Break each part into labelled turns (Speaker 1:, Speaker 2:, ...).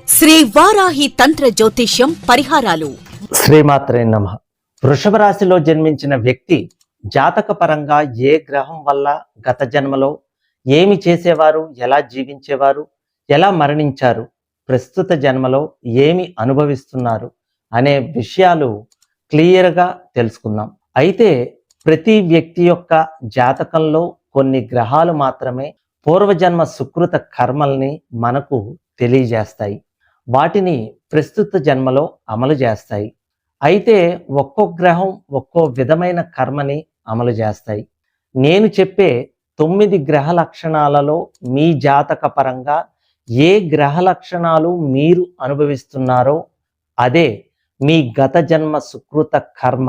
Speaker 1: శ్రీ వారాహి తంత్ర జ్యోతిష్యం పరిహారాలు.
Speaker 2: శ్రీమాత్రే నమః. వృషభ రాశిలో జన్మించిన వ్యక్తి జాతక పరంగా ఏ గ్రహం వల్ల గత జన్మలో ఏమి చేసేవారు, ఎలా జీవించేవారు, ఎలా మరణించారు, ప్రస్తుత జన్మలో ఏమి అనుభవిస్తున్నారు అనే విషయాలు క్లియర్గా తెలుసుకుందాం. అయితే ప్రతి వ్యక్తి యొక్క జాతకంలో కొన్ని గ్రహాలు మాత్రమే పూర్వజన్మ సుకృత కర్మల్ని మనకు తెలియజేస్తాయి. వాటిని ప్రస్తుత జన్మలో అమలు చేస్తాయి. అయితే ఒక్కో గ్రహం ఒక్కో విధమైన కర్మని అమలు చేస్తాయి. నేను చెప్పే 9 గ్రహ లక్షణాలలో మీ జాతక పరంగా ఏ గ్రహ లక్షణాలు మీరు అనుభవిస్తున్నారో అదే మీ గత జన్మ సుకృత కర్మ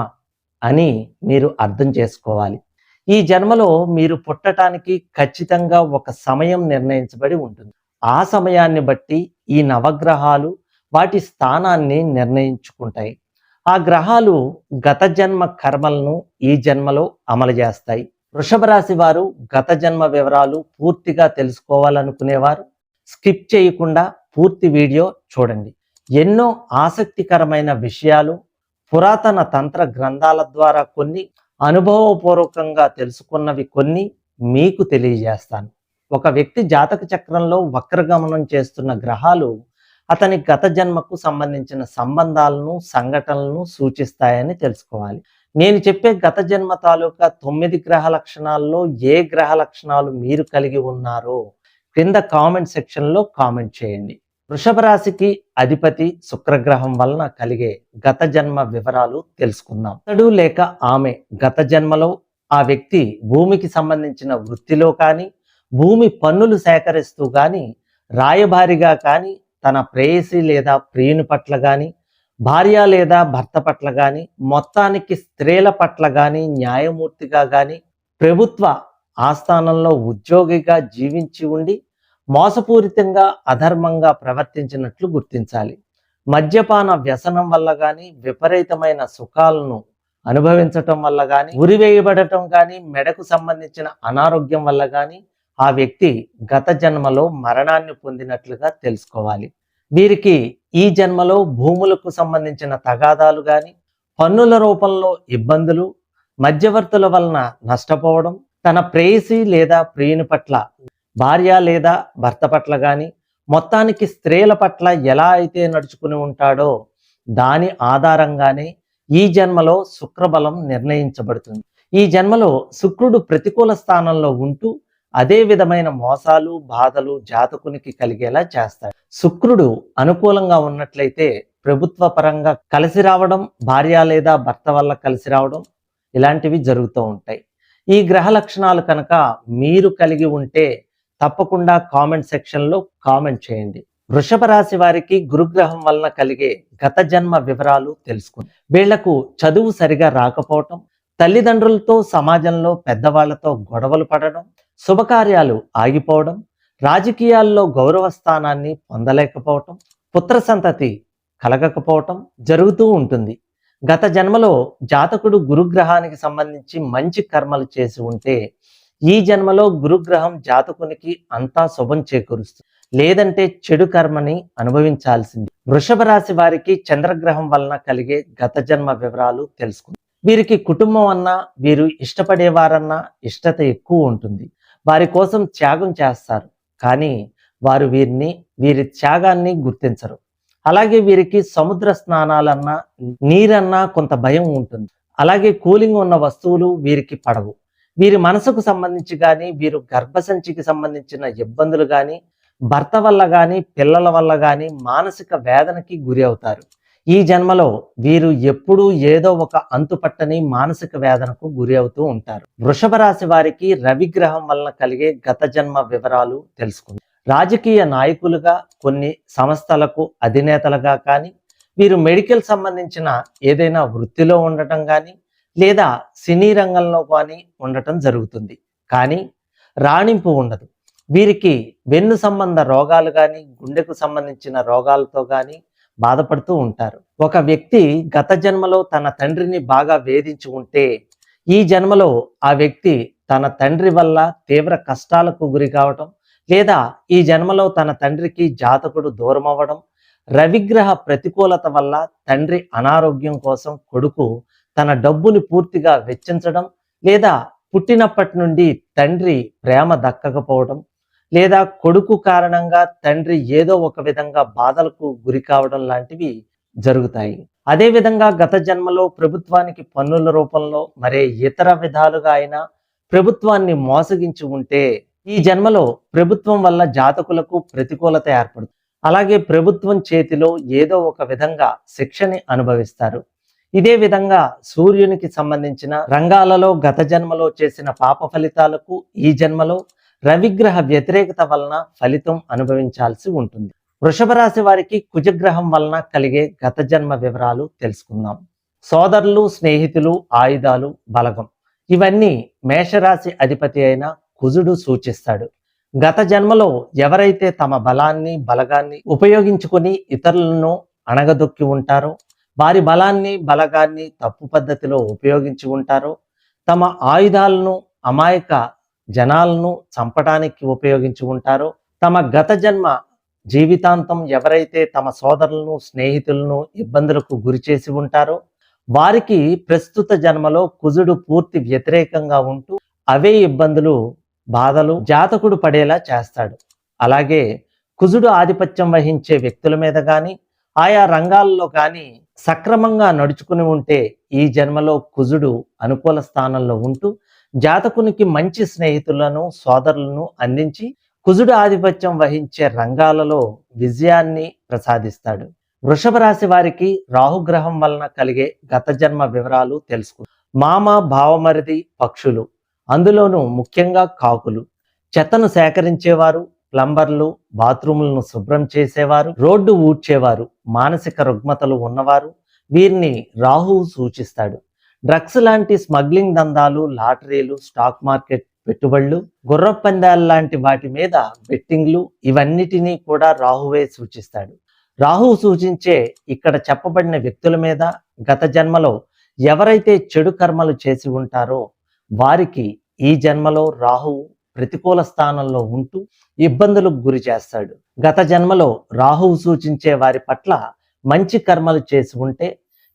Speaker 2: అని మీరు అర్థం చేసుకోవాలి. ఈ జన్మలో మీరు పుట్టడానికి ఖచ్చితంగా ఒక సమయం నిర్ణయించబడి ఉంటుంది. ఆ సమయాన్ని బట్టి ఈ నవగ్రహాలు వాటి స్థానాన్ని నిర్ణయించుకుంటాయి. ఆ గ్రహాలు గత జన్మ కర్మలను ఈ జన్మలో అమలు చేస్తాయి. వృషభ రాశి వారు గత జన్మ వివరాలు పూర్తిగా తెలుసుకోవాలనుకునేవారు స్కిప్ చేయకుండా పూర్తి వీడియో చూడండి. ఎన్నో ఆసక్తికరమైన విషయాలు పురాతన తంత్ర గ్రంథాల ద్వారా కొన్ని, అనుభవపూర్వకంగా తెలుసుకున్నవి కొన్ని మీకు తెలియజేస్తాను. ఒక వ్యక్తి జాతక చక్రంలో వక్రగమనం చేస్తున్న గ్రహాలు అతని గత జన్మకు సంబంధించిన సంబంధాలను, సంఘటనలను సూచిస్తాయని తెలుసుకోవాలి. నేను చెప్పే గత జన్మ తాలూకా 9 గ్రహ లక్షణాల్లో ఏ గ్రహ లక్షణాలు మీరు కలిగి ఉన్నారో క్రింద కామెంట్ సెక్షన్లో కామెంట్ చేయండి. వృషభ రాశికి అధిపతి శుక్రగ్రహం వలన కలిగే గత జన్మ వివరాలు తెలుసుకుందాం. అతడు లేక ఆమె గత జన్మలో ఆ వ్యక్తి భూమికి సంబంధించిన వృత్తిలో కానీ, భూమి పన్నులు సేకరిస్తూ కానీ, రాయబారిగా కానీ, తన ప్రేయసి లేదా ప్రియుని పట్ల కానీ, భార్య లేదా భర్త పట్ల కానీ, మొత్తానికి స్త్రీల పట్ల కానీ, న్యాయమూర్తిగా కానీ, ప్రభుత్వ ఆస్థానంలో ఉద్యోగిగా జీవించి ఉండి మోసపూరితంగా అధర్మంగా ప్రవర్తించినట్లు గుర్తించాలి. మద్యపాన వ్యసనం వల్ల కానీ, విపరీతమైన సుఖాలను అనుభవించటం వల్ల కానీ, ఉరివేయబడటం కానీ, మెడకు సంబంధించిన అనారోగ్యం వల్ల కానీ ఆ వ్యక్తి గత జన్మలో మరణాన్ని పొందినట్లుగా తెలుసుకోవాలి. వీరికి ఈ జన్మలో భూములకు సంబంధించిన తగాదాలు కానీ, పన్నుల రూపంలో ఇబ్బందులు, మధ్యవర్తుల వలన నష్టపోవడం, తన ప్రేయసి లేదా ప్రియుని పట్ల, భార్య లేదా భర్త పట్ల కానీ, మొత్తానికి స్త్రీల పట్ల ఎలా అయితే నడుచుకుని ఉంటాడో దాని ఆధారంగానే ఈ జన్మలో శుక్రబలం నిర్ణయించబడుతుంది. ఈ జన్మలో శుక్రుడు ప్రతికూల స్థానంలో ఉంటూ అదే విధమైన మోసాలు, బాధలు జాతకునికి కలిగేలా చేస్తాడు. శుక్రుడు అనుకూలంగా ఉన్నట్లయితే ప్రభుత్వ పరంగా కలిసి రావడం, భార్య లేదా భర్త వల్ల కలిసి రావడం ఇలాంటివి జరుగుతూ ఉంటాయి. ఈ గ్రహ లక్షణాలు కనుక మీరు కలిగి ఉంటే తప్పకుండా కామెంట్ సెక్షన్లో కామెంట్ చేయండి. వృషభ రాశి వారికి గురుగ్రహం వలన కలిగే గత జన్మ వివరాలు తెలుసుకుంది. వీళ్లకు చదువు సరిగా రాకపోవటం, తల్లిదండ్రులతో, సమాజంలో పెద్దవాళ్లతో గొడవలు పడడం, శుభకార్యాలు ఆగిపోవడం, రాజకీయాల్లో గౌరవ స్థానాన్ని పొందలేకపోవటం, పుత్ర సంతతి కలగకపోవటం జరుగుతూ ఉంటుంది. గత జన్మలో జాతకుడు గురుగ్రహానికి సంబంధించి మంచి కర్మలు చేసి ఉంటే ఈ జన్మలో గురుగ్రహం జాతకునికి అంతా శుభం చేకూరుస్తుంది. లేదంటే చెడు కర్మని అనుభవించాల్సింది. వృషభ రాశి వారికి చంద్రగ్రహం వలన కలిగే గత జన్మ వివరాలు తెలుసుకుందాం. వీరికి కుటుంబం అన్నా, వీరు ఇష్టపడేవారన్నా ఇష్టత ఎక్కువ ఉంటుంది. వారి కోసం త్యాగం చేస్తారు, కానీ వారు వీరి త్యాగాన్ని గుర్తించరు. అలాగే వీరికి సముద్ర స్నానాలన్నా, నీరన్నా కొంత భయం ఉంటుంది. అలాగే కూలింగ్ ఉన్న వస్తువులు వీరికి పడవు. వీరి మనసుకు సంబంధించి కానీ, వీరు గర్భసంచికి సంబంధించిన ఇబ్బందులు కానీ, భర్త వల్ల కానీ, పిల్లల వల్ల కానీ మానసిక వేదనకి గురి అవుతారు. ఈ జన్మలో వీరు ఎప్పుడూ ఏదో ఒక అంతుపట్టని మానసిక వేదనకు గురి అవుతూ ఉంటారు. వృషభ రాశి వారికి రవిగ్రహం వలన కలిగే గత జన్మ వివరాలు తెలుసుకుందాం. రాజకీయ నాయకులుగా, కొన్ని సంస్థలకు అధినేతలుగా కానీ, వీరు మెడికల్ సంబంధించిన ఏదైనా వృత్తిలో ఉండటం కానీ, లేదా సినీ రంగంలో కానీ ఉండటం జరుగుతుంది. కానీ రాణింపు ఉండదు. వీరికి వెన్ను సంబంధ రోగాలు కానీ, గుండెకు సంబంధించిన రోగాలతో కానీ బాధపడుతూ ఉంటారు. ఒక వ్యక్తి గత జన్మలో తన తండ్రిని బాగా వేధించి ఉంటే ఈ జన్మలో ఆ వ్యక్తి తన తండ్రి వల్ల తీవ్ర కష్టాలకు గురి కావటం, లేదా ఈ జన్మలో తన తండ్రికి జాతకుడు దూరం అవ్వడం, రవిగ్రహ ప్రతికూలత వల్ల తండ్రి అనారోగ్యం కోసం కొడుకు తన డబ్బుని పూర్తిగా వెచ్చించడం, లేదా పుట్టినప్పటి నుండి తండ్రి ప్రేమ దక్కకపోవడం, లేదా కొడుకు కారణంగా తండ్రి ఏదో ఒక విధంగా బాధలకు గురి కావడం లాంటివి జరుగుతాయి. అదేవిధంగా గత జన్మలో ప్రభుత్వానికి పన్నుల రూపంలో మరే ఇతర విధాలుగా అయినా ప్రభుత్వాన్ని మోసగించి ఉంటే ఈ జన్మలో ప్రభుత్వం వల్ల జాతకులకు ప్రతికూలత ఏర్పడుతుంది. అలాగే ప్రభుత్వం చేతిలో ఏదో ఒక విధంగా శిక్షని అనుభవిస్తారు. ఇదే విధంగా సూర్యునికి సంబంధించిన రంగాలలో గత జన్మలో చేసిన పాప ఫలితాలకు ఈ జన్మలో రవిగ్రహ వ్యతిరేకత వలన ఫలితం అనుభవించాల్సి ఉంటుంది. వృషభ రాశి వారికి కుజగ్రహం వలన కలిగే గత జన్మ వివరాలు తెలుసుకుందాం. సోదరులు, స్నేహితులు, ఆయుధాలు, బలగం ఇవన్నీ మేషరాశి అధిపతి అయిన కుజుడు సూచిస్తాడు. గత జన్మలో ఎవరైతే తమ బలాన్ని, బలగాన్ని ఉపయోగించుకొని ఇతరులను అణగదొక్కి ఉంటారో, వారి బలాన్ని, బలగాన్ని తప్పు పద్ధతిలో ఉపయోగించి ఉంటారో, తమ ఆయుధాలను అమాయక జనాలను చంపడానికి ఉపయోగించి ఉంటారో, తమ గత జన్మ జీవితాంతం ఎవరైతే తమ సోదరులను, స్నేహితులను ఇబ్బందులకు గురి చేసి ఉంటారో వారికి ప్రస్తుత జన్మలో కుజుడు పూర్తి వ్యతిరేకంగా ఉంటూ అవే ఇబ్బందులు, బాధలు జాతకుడు పడేలా చేస్తాడు. అలాగే కుజుడు ఆధిపత్యం వహించే వ్యక్తుల మీద కానీ, ఆయా రంగాల్లో కానీ సక్రమంగా నడుచుకుని ఉంటే ఈ జన్మలో కుజుడు అనుకూల స్థానంలో ఉంటూ జాతకునికి మంచి స్నేహితులను, సోదరులను అందించి కుజుడు ఆధిపత్యం వహించే రంగాలలో విజయాన్ని ప్రసాదిస్తాడు. వృషభ రాశి వారికి రాహుగ్రహం వలన కలిగే గత జన్మ వివరాలు తెలుసుకుందాం. మామ, భావమరిది పక్షులు, అందులోనూ ముఖ్యంగా కాకులు, చెత్తను సేకరించేవారు, ప్లంబర్లు, బాత్రూములను శుభ్రం చేసేవారు, రోడ్డు ఊడ్చేవారు, మానసిక రుగ్మతలు ఉన్నవారు, వీరిని రాహువు సూచిస్తాడు. డ్రగ్స్ లాంటి స్మగ్లింగ్ దందాలు, లాటరీలు, స్టాక్ మార్కెట్ పెట్టుబడులు, గుర్ర పందాలు లాంటి వాటి మీద బెట్టింగ్లు ఇవన్నిటినీ కూడా రాహువే సూచిస్తాడు. రాహువు సూచించే ఇక్కడ చెప్పబడిన వ్యక్తుల మీద గత జన్మలో ఎవరైతే చెడు కర్మలు చేసి ఉంటారో వారికి ఈ జన్మలో రాహువు ప్రతికూల స్థానంలో ఉంటూ ఇబ్బందులకు గురి చేస్తాడు. గత జన్మలో రాహువు సూచించే వారి పట్ల మంచి కర్మలు చేసి ఉంటే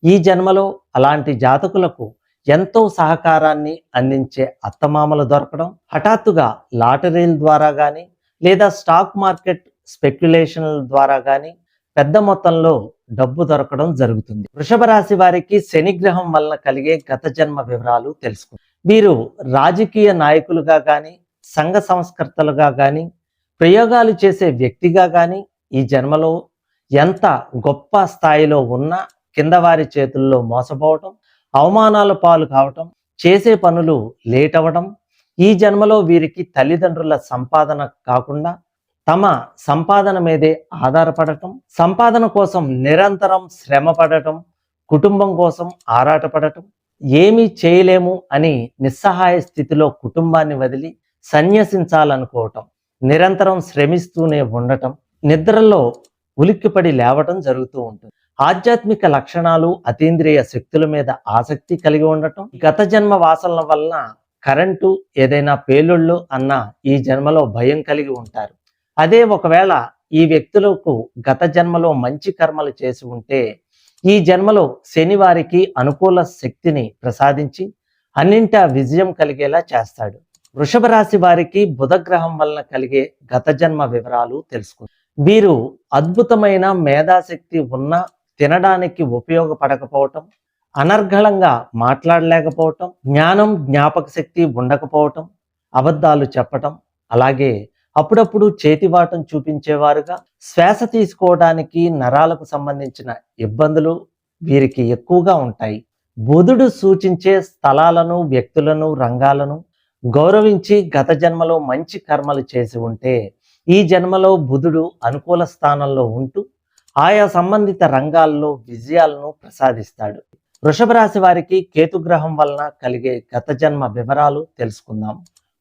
Speaker 2: ఈ జన్మలో అలాంటి జాతకులకు ఎంతో సహకారాన్ని అందించే అత్తమామలు దొరకడం, హఠాత్తుగా లాటరీల ద్వారా కానీ లేదా స్టాక్ మార్కెట్ స్పెక్యులేషన్ల ద్వారా కానీ పెద్ద మొత్తంలో డబ్బు దొరకడం జరుగుతుంది. వృషభ రాశి వారికి శనిగ్రహం వలన కలిగే గత జన్మ వివరాలు తెలుసుకుందాం. వీరు రాజకీయ నాయకులుగా కానీ, సంఘ సంస్కర్తలుగా కానీ, ప్రయోగాలు చేసే వ్యక్తిగా కానీ ఈ జన్మలో ఎంత గొప్ప స్థాయిలో ఉన్నా కింద వారి చేతుల్లో మోసపోవటం, అవమానాల పాలు కావటం, చేసే పనులు లేట్ అవ్వడం, ఈ జన్మలో వీరికి తల్లిదండ్రుల సంపాదన కాకుండా తమ సంపాదన మీదే ఆధారపడటం, సంపాదన కోసం నిరంతరం శ్రమ పడటం, కుటుంబం కోసం ఆరాటపడటం, ఏమీ చేయలేము అని నిస్సహాయ స్థితిలో కుటుంబాన్ని వదిలి సన్యసించాలనుకోవటం, నిరంతరం శ్రమిస్తూనే ఉండటం, నిద్రలో ఉలిక్కిపడి లేవటం జరుగుతూ ఉంటుంది. ఆధ్యాత్మిక లక్షణాలు, అతీంద్రియ శక్తుల మీద ఆసక్తి కలిగి ఉండటం, గత జన్మ వాసనల వలన కరెంటు, ఏదైనా పేలుళ్ళు అన్న ఈ జన్మలో భయం కలిగి ఉంటారు. అదే ఒకవేళ ఈ వ్యక్తులకు గత జన్మలో మంచి కర్మలు చేసి ఉంటే ఈ జన్మలో శని వారికి అనుకూల శక్తిని ప్రసాదించి అన్నింటా విజయం కలిగేలా చేస్తాడు. వృషభ రాశి వారికి బుధగ్రహం వలన కలిగే గత జన్మ వివరాలు తెలుసుకుందాం. వీరు అద్భుతమైన మేధాశక్తి ఉన్న తినడానికి ఉపయోగపడకపోవటం, అనర్గళంగా మాట్లాడలేకపోవటం, జ్ఞానం, జ్ఞాపక శక్తి ఉండకపోవటం, అబద్ధాలు చెప్పటం, అలాగే అప్పుడప్పుడు చేతివాటం చూపించేవారుగా, శ్వాస తీసుకోవడానికి నరాలకు సంబంధించిన ఇబ్బందులు వీరికి ఎక్కువగా ఉంటాయి. బుధుడు సూచించే స్థలాలను, వ్యక్తులను, రంగాలను గౌరవించి గత జన్మలో మంచి కర్మలు చేసి ఉంటే ఈ జన్మలో బుధుడు అనుకూల స్థానంలో ఉంటూ ఆయా సంబంధిత రంగాల్లో విజయాలను ప్రసాదిస్తాడు. వృషభ రాశి వారికి కేతుగ్రహం వలన కలిగే గత జన్మ వివరాలు తెలుసుకుందాం.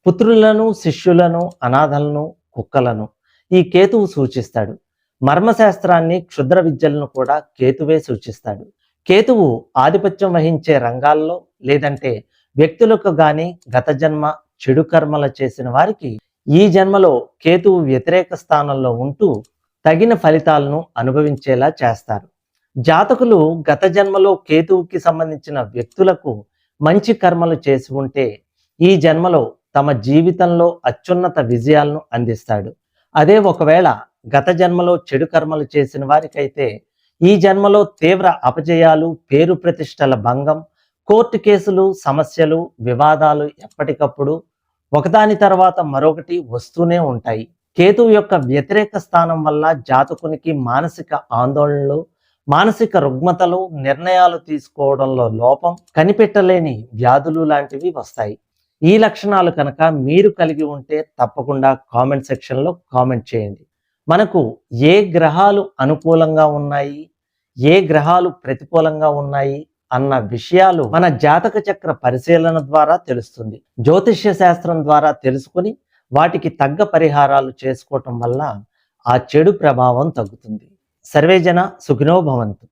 Speaker 2: పుత్రులను, శిష్యులను, అనాథలను, కుక్కలను ఈ కేతువు సూచిస్తాడు. మర్మశాస్త్రాన్ని, క్షుద్ర విద్యలను కూడా కేతువే సూచిస్తాడు. కేతువు ఆధిపత్యం వహించే రంగాల్లో లేదంటే వ్యక్తులకు గాని గత జన్మ చెడు కర్మలు చేసిన వారికి ఈ జన్మలో కేతువు వ్యతిరేక స్థానంలో ఉంటూ తగిన ఫలితాలను అనుభవించేలా చేస్తారు. జాతకులు గత జన్మలో కేతువుకి సంబంధించిన వ్యక్తులకు మంచి కర్మలు చేసి ఉంటే ఈ జన్మలో తమ జీవితంలో అత్యున్నత విజయాలను అందిస్తాడు. అదే ఒకవేళ గత జన్మలో చెడు కర్మలు చేసిన వారికైతే ఈ జన్మలో తీవ్ర అపజయాలు, పేరు ప్రతిష్టల భంగం, కోర్టు కేసులు, సమస్యలు, వివాదాలు ఎప్పటికప్పుడు ఒకదాని తర్వాత మరొకటి వస్తూనే ఉంటాయి. కేతువు యొక్క వ్యతిరేక స్థానం వల్ల జాతకునికి మానసిక ఆందోళనలు, మానసిక రుగ్మతలు, నిర్ణయాలు తీసుకోవడంలో లోపం, కనిపెట్టలేని వ్యాధులు లాంటివి వస్తాయి. ఈ లక్షణాలు కనుక మీరు కలిగి ఉంటే తప్పకుండా కామెంట్ సెక్షన్లో కామెంట్ చేయండి. మనకు ఏ గ్రహాలు అనుకూలంగా ఉన్నాయి, ఏ గ్రహాలు ప్రతికూలంగా ఉన్నాయి అన్న విషయాలు మన జాతక చక్ర పరిశీలన ద్వారా తెలుస్తుంది. జ్యోతిష్య శాస్త్రం ద్వారా తెలుసుకుని వాటికి తగ్గ పరిహారాలు చేసుకోవటం వల్ల ఆ చెడు ప్రభావం తగ్గుతుంది. సర్వేజన సుఖినో భవంతు.